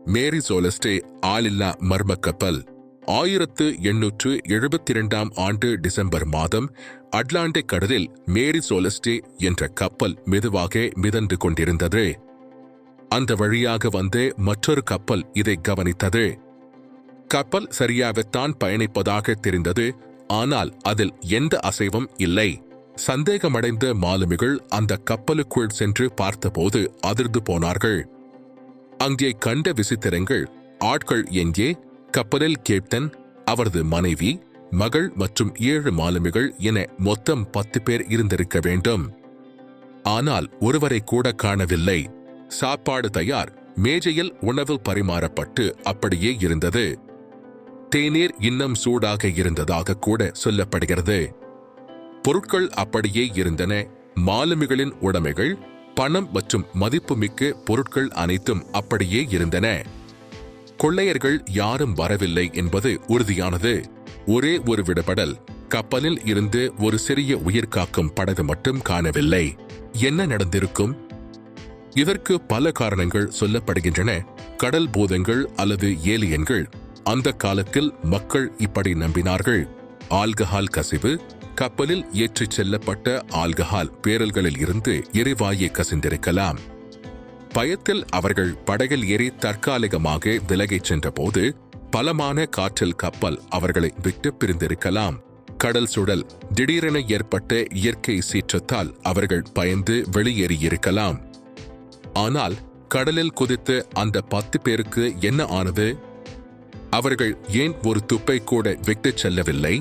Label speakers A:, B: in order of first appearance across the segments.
A: மேரி சோலஸ்டே ஆளில்லா மர்ம கப்பல் 1872 ஆண்டு டிசம்பர் மாதம் அட்லாண்டிக் கடலில் மேரி சோலஸ்டே என்ற கப்பல் மெதுவாக மிதந்து கொண்டிருந்தது. அந்த வழியாக வந்து மற்றொரு கப்பல் இதை கவனித்தது. கப்பல் சரியாகத்தான் பயணிப்பதாக தெரிந்தது. ஆனால் அதில் எந்த அசைவும் இல்லை. சந்தேகமடைந்த மாலுமிகள் அந்த கப்பலுக்குள் சென்று பார்த்தபோது அதிர்ந்து போனார்கள். அங்கே கண்ட விசித்திரங்கள் ஆட்கள் எங்கே? கப்பலில் கேப்டன், அவரது மனைவி, மகள் மற்றும் 7 மாலுமிகள் என மொத்தம் 10 பேர் இருந்திருக்க வேண்டும். ஆனால் ஒருவரை கூட காணவில்லை. சாப்பாடு தயார், மேஜையில் உணவு பரிமாறப்பட்டு அப்படியே இருந்தது. தேநீர் இன்னும் சூடாக இருந்ததாக கூட சொல்லப்படுகிறது. பொருட்கள் அப்படியே இருந்தன. மாலுமிகளின் உடைமைகள், பணம் மற்றும் மதிப்புமிக்க பொருட்கள் அனைத்தும் அப்படியே இருந்தன. கொள்ளையர்கள் யாரும் வரவில்லை என்பது உறுதியானது. ஒரே ஒரு விடுபடல், கப்பலில் இருந்து ஒரு சிறிய உயிர்காக்கும் படகு மட்டும் காணவில்லை. என்ன நடந்திருக்கும்? இதற்கு பல காரணங்கள் சொல்லப்படுகின்றன. கடல் பூதங்கள் அல்லது ஏலியன்கள். அந்த காலத்தில் மக்கள் இப்படி நம்பினார்கள். ஆல்கஹால் கசிவு, கப்பலில் ஏற்றிச் செல்லப்பட்ட ஆல்கஹால் பேரல்களில் இருந்து எரிவாயு கசிந்திருக்கலாம். பயத்தில் அவர்கள் படகில் ஏறி தற்காலிகமாக விலகிச் சென்றபோது பலமான காற்றில் கப்பல் அவர்களை விட்டு பிரிந்திருக்கலாம். கடல் சுழல், திடீரென ஏற்பட்ட இயற்கை சீற்றத்தால் அவர்கள் பயந்து வெளியேறியிருக்கலாம். ஆனால் கடலில் குதித்து அந்த 10 பேருக்கு என்ன ஆனது? அவர்கள் ஏன் ஒரு துப்பை கூட விட்டுச் செல்லவில்லை?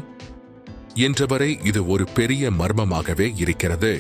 A: என்றவரை இது ஒரு பெரிய மர்மமாகவே இருக்கிறது.